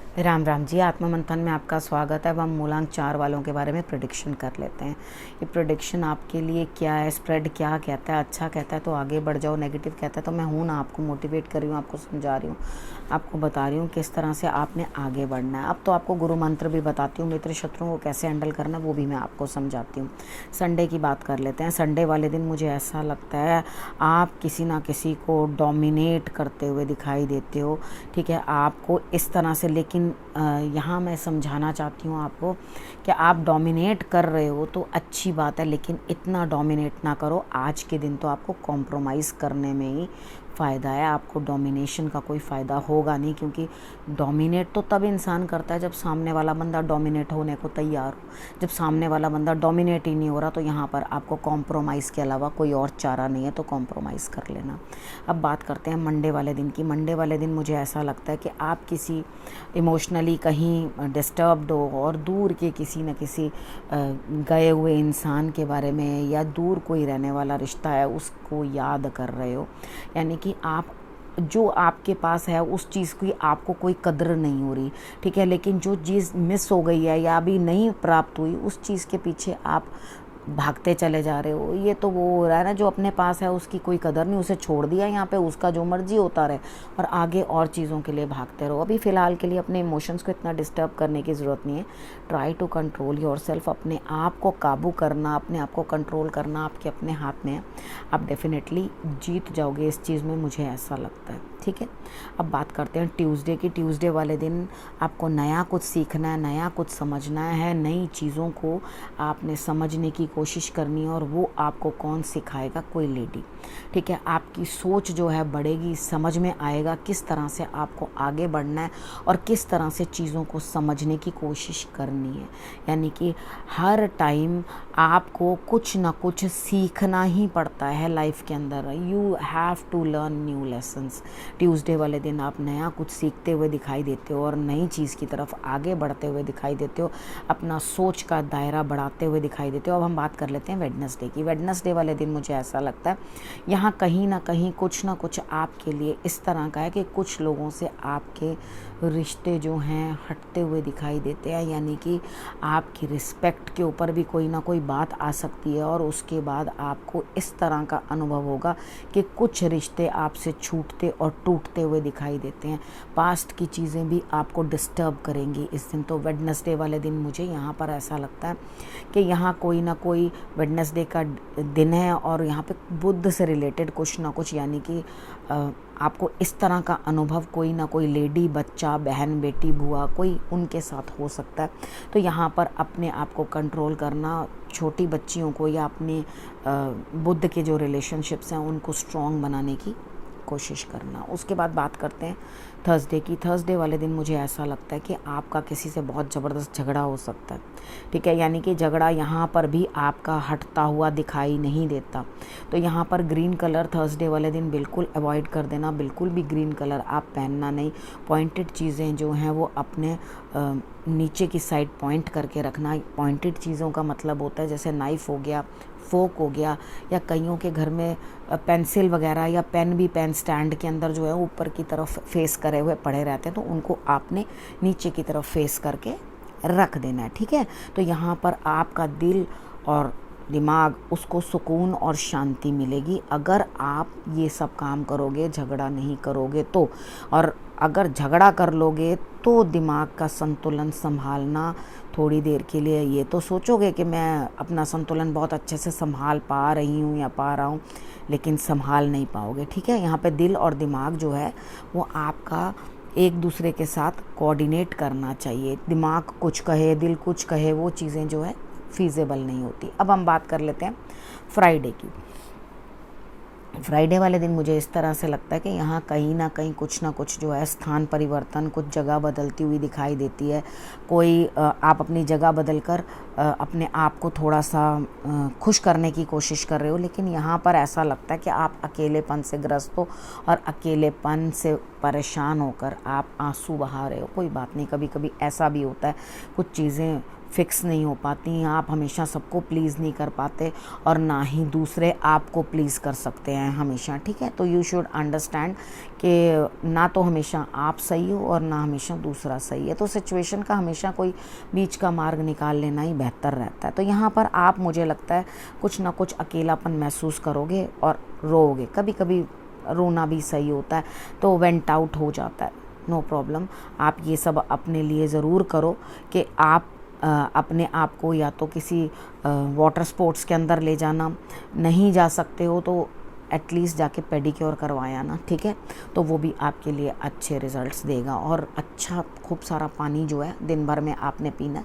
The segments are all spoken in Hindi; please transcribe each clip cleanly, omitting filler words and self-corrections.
राम राम जी। आत्म मंथन में आपका स्वागत है। अब हम मूलांक 4 वालों के बारे में प्रेडिक्शन कर लेते हैं। ये प्रेडिक्शन आपके लिए क्या है, स्प्रेड क्या कहता है, अच्छा कहता है तो आगे बढ़ जाओ, नेगेटिव कहता है तो मैं हूँ ना, आपको मोटिवेट कर रही हूँ, आपको समझा रही हूँ, आपको बता रही हूँ किस तरह से आपने आगे बढ़ना है। अब तो आपको गुरु मंत्र भी बताती हूँ, मित्र शत्रुओं को कैसे हैंडल करना है वो भी मैं आपको समझाती हूँ। संडे की बात कर लेते हैं। संडे वाले दिन मुझे ऐसा लगता है आप किसी ना किसी को डोमिनेट करते हुए दिखाई देते हो, ठीक है, आपको इस तरह से। लेकिन यहाँ मैं समझाना चाहती हूँ आपको कि आप डोमिनेट कर रहे हो तो अच्छी बात है, लेकिन इतना डोमिनेट ना करो। आज के दिन तो आपको कॉम्प्रोमाइज़ करने में ही फ़ायदा है, आपको डोमिनेशन का कोई फ़ायदा होगा नहीं, क्योंकि डोमिनेट तो तब इंसान करता है जब सामने वाला बंदा डोमिनेट होने को तैयार हो। जब सामने वाला बंदा डोमिनेट ही नहीं हो रहा तो यहाँ पर आपको कॉम्प्रोमाइज़ के अलावा कोई और चारा नहीं है, तो कॉम्प्रोमाइज़ कर लेना। अब बात करते हैं मंडे वाले दिन की। मंडे वाले दिन मुझे ऐसा लगता है कि आप किसी इमोशनली कहीं डिस्टर्ब्ड हो और दूर के किसी न किसी गए हुए इंसान के बारे में या दूर कोई रहने वाला रिश्ता है उसको याद कर रहे हो। यानी कि आप जो आपके पास है उस चीज़ की आपको कोई कदर नहीं हो रही, ठीक है, लेकिन जो चीज़ मिस हो गई है या अभी नहीं प्राप्त हुई उस चीज़ के पीछे आप भागते चले जा रहे हो। ये तो वो हो रहा है ना, जो अपने पास है उसकी कोई कदर नहीं, उसे छोड़ दिया यहाँ पे, उसका जो मर्जी होता रहे और आगे और चीज़ों के लिए भागते रहो। अभी फ़िलहाल के लिए अपने इमोशंस को इतना डिस्टर्ब करने की ज़रूरत नहीं है। Try to control yourself. अपने आप को काबू करना, अपने आप को कंट्रोल करना आपके अपने हाथ में है। आप डेफिनेटली जीत जाओगे इस चीज़ में, मुझे ऐसा लगता है, ठीक है। अब बात करते हैं ट्यूसडे की। ट्यूसडे वाले दिन आपको नया कुछ सीखना है, नया कुछ समझना है, नई चीज़ों को आपने समझने की कोशिश करनी है और वो आपको कौन सिखाएगा, कोई लेडी, ठीक है। आपकी सोच जो है बढ़ेगी, समझ में आएगा किस तरह से आपको आगे बढ़ना है और किस तरह से चीज़ों को समझने की कोशिश करनी है। यानी कि हर टाइम आपको कुछ ना कुछ सीखना ही पड़ता है लाइफ के अंदर। You have to learn new lessons. Tuesday वाले दिन आप नया कुछ सीखते हुए दिखाई देते हो और नई चीज़ की तरफ आगे बढ़ते हुए दिखाई देते हो, अपना सोच का दायरा बढ़ाते हुए दिखाई देते हो। अब हम बात कर लेते हैं वेडनेसडे की। वेडनेसडे वाले दिन मुझे ऐसा लगता है यहाँ कहीं ना कहीं कुछ ना कुछ आपके लिए इस तरह का है कि कुछ लोगों से आपके रिश्ते जो हैं हटते हुए दिखाई देते हैं। यानी कि आपकी रिस्पेक्ट के ऊपर भी कोई ना कोई बात आ सकती है और उसके बाद आपको इस तरह का अनुभव होगा कि कुछ रिश्ते आपसे छूटते और टूटते हुए दिखाई देते हैं। पास्ट की चीज़ें भी आपको डिस्टर्ब करेंगी इस दिन। तो वेडनेसडे वाले दिन मुझे यहाँ पर ऐसा लगता है कि यहाँ कोई ना कोई वेडनेसडे का दिन है और यहाँ पे बुध से रिलेटेड कुछ ना कुछ, यानी कि आपको इस तरह का अनुभव कोई ना कोई लेडी, बच्चा, बहन, बेटी, बुआ, कोई उनके साथ हो सकता है। तो यहाँ पर अपने आप को कंट्रोल करना, छोटी बच्चियों को या अपने बुद्ध के जो रिलेशनशिप्स हैं उनको स्ट्रॉन्ग बनाने की कोशिश करना। उसके बाद बात करते हैं थर्सडे की। थर्सडे वाले दिन मुझे ऐसा लगता है कि आपका किसी से बहुत ज़बरदस्त झगड़ा हो सकता है, ठीक है। यानी कि झगड़ा यहाँ पर भी आपका हटता हुआ दिखाई नहीं देता। तो यहाँ पर ग्रीन कलर थर्सडे वाले दिन बिल्कुल अवॉइड कर देना। बिल्कुल भी ग्रीन कलर आप पहनना नहीं। पॉइंटेड चीज़ें जो हैं वो अपने नीचे की साइड पॉइंट करके रखना। पॉइंटेड चीज़ों का मतलब होता है जैसे नाइफ़ हो गया, फोक हो गया, या कईयों के घर में पेंसिल वगैरह या पेन भी पेन स्टैंड के अंदर जो है ऊपर की तरफ फेस करे हुए पड़े रहते हैं, तो उनको आपने नीचे की तरफ फेस करके रख देना है, ठीक है। तो यहाँ पर आपका दिल और दिमाग उसको सुकून और शांति मिलेगी अगर आप ये सब काम करोगे, झगड़ा नहीं करोगे तो। और अगर झगड़ा कर लोगे तो दिमाग का संतुलन संभालना थोड़ी देर के लिए ये तो सोचोगे कि मैं अपना संतुलन बहुत अच्छे से संभाल पा रही हूँ या पा रहा हूँ, लेकिन संभाल नहीं पाओगे, ठीक है। यहाँ पे दिल और दिमाग जो है वो आपका एक दूसरे के साथ कोऑर्डिनेट करना चाहिए। दिमाग कुछ कहे, दिल कुछ कहे, वो चीज़ें जो है फीजेबल नहीं होती। अब हम बात कर लेते हैं फ्राइडे की। फ्राइडे वाले दिन मुझे इस तरह से लगता है कि यहाँ कहीं ना कहीं कुछ ना कुछ जो है स्थान परिवर्तन, कुछ जगह बदलती हुई दिखाई देती है। कोई आप अपनी जगह बदलकर अपने आप को थोड़ा सा खुश करने की कोशिश कर रहे हो, लेकिन यहाँ पर ऐसा लगता है कि आप अकेलेपन से ग्रस्त हो और अकेलेपन से परेशान होकर आप आंसू बहा रहे हो। कोई बात नहीं, कभी कभी ऐसा भी होता है, कुछ चीज़ें फिक्स नहीं हो पाती, आप हमेशा सबको प्लीज़ नहीं कर पाते और ना ही दूसरे आपको प्लीज़ कर सकते हैं हमेशा, ठीक है। तो यू शुड अंडरस्टैंड कि ना तो हमेशा आप सही हो और ना हमेशा दूसरा सही है, तो सिचुएशन का हमेशा कोई बीच का मार्ग निकाल लेना ही बेहतर रहता है। तो यहाँ पर आप, मुझे लगता है, कुछ ना कुछ अकेलापन महसूस करोगे और रोओगे। कभी कभी रोना भी सही होता है, तो वेंट आउट हो जाता है, नो प्रॉब्लम। आप ये सब अपने लिए ज़रूर करो कि आप अपने आप को या तो किसी वाटर स्पोर्ट्स के अंदर ले जाना, नहीं जा सकते हो तो एटलीस्ट जाके पेडिक्योर करवाया ना, ठीक है। तो वो भी आपके लिए अच्छे रिजल्ट्स देगा। और अच्छा खूब सारा पानी जो है दिन भर में आपने पीना,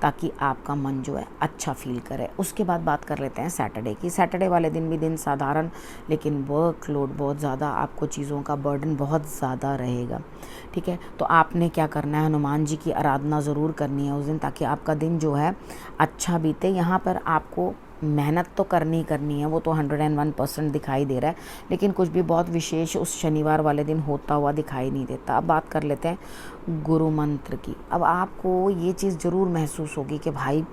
ताकि आपका मन जो है अच्छा फील करे। उसके बाद बात कर लेते हैं सैटरडे की। सैटरडे वाले दिन भी दिन साधारण, लेकिन वर्कलोड बहुत ज़्यादा, आपको चीज़ों का बर्डन बहुत ज़्यादा रहेगा, ठीक है। तो आपने क्या करना है, हनुमान जी की आराधना ज़रूर करनी है उस दिन, ताकि आपका दिन जो है अच्छा बीते। यहाँ पर आपको मेहनत तो करनी है, वो तो 101% दिखाई दे रहा है, लेकिन कुछ भी बहुत विशेष उस शनिवार वाले दिन होता हुआ दिखाई नहीं देता। अब बात कर लेते हैं गुरु मंत्र की। अब आपको ये चीज़ ज़रूर महसूस होगी कि भाई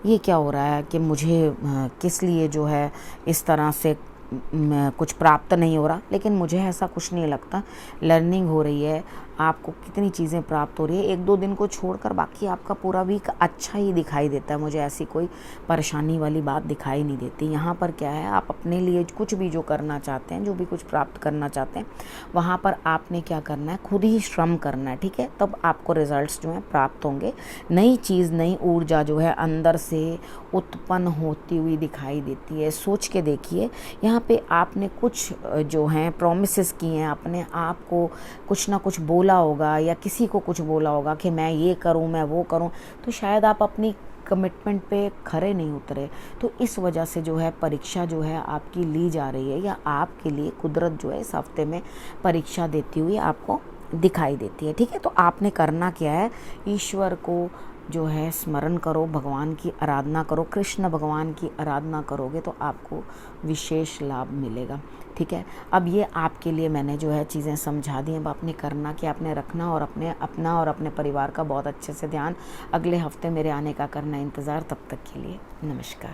ये क्या हो रहा है, कि मुझे किस लिए जो है इस तरह से कुछ प्राप्त नहीं हो रहा। लेकिन मुझे ऐसा कुछ नहीं लगता, लर्निंग हो रही है, आपको कितनी चीज़ें प्राप्त हो रही है। 1-2 दिन को छोड़कर बाकी आपका पूरा वीक अच्छा ही दिखाई देता है, मुझे ऐसी कोई परेशानी वाली बात दिखाई नहीं देती। यहाँ पर क्या है, आप अपने लिए कुछ भी जो करना चाहते हैं, जो भी कुछ प्राप्त करना चाहते हैं, वहाँ पर आपने क्या करना है, खुद ही श्रम करना है, ठीक है। तब आपको रिजल्ट्स जो हैं प्राप्त होंगे। नई चीज़, नई ऊर्जा जो है अंदर से उत्पन्न होती हुई दिखाई देती है। सोच के देखिए, यहाँ पे आपने कुछ जो हैं प्रोमिसेस किए हैं, अपने आप को कुछ ना कुछ बोला होगा या किसी को कुछ बोला होगा कि मैं ये करूं, मैं वो करूं, तो शायद आप अपनी कमिटमेंट पे खरे नहीं उतरे। तो इस वजह से जो है परीक्षा जो है आपकी ली जा रही है, या आपके लिए कुदरत जो है इस हफ्ते में परीक्षा देती हुई आपको दिखाई देती है, ठीक है। तो आपने करना क्या है, ईश्वर को जो है स्मरण करो, भगवान की आराधना करो। कृष्ण भगवान की आराधना करोगे तो आपको विशेष लाभ मिलेगा, ठीक है। अब ये आपके लिए मैंने जो है चीज़ें समझा दी। अब आपने करना क्या, आपने रखना और अपना और अपने परिवार का बहुत अच्छे से ध्यान। अगले हफ्ते मेरे आने का करना इंतज़ार। तब तक के लिए नमस्कार।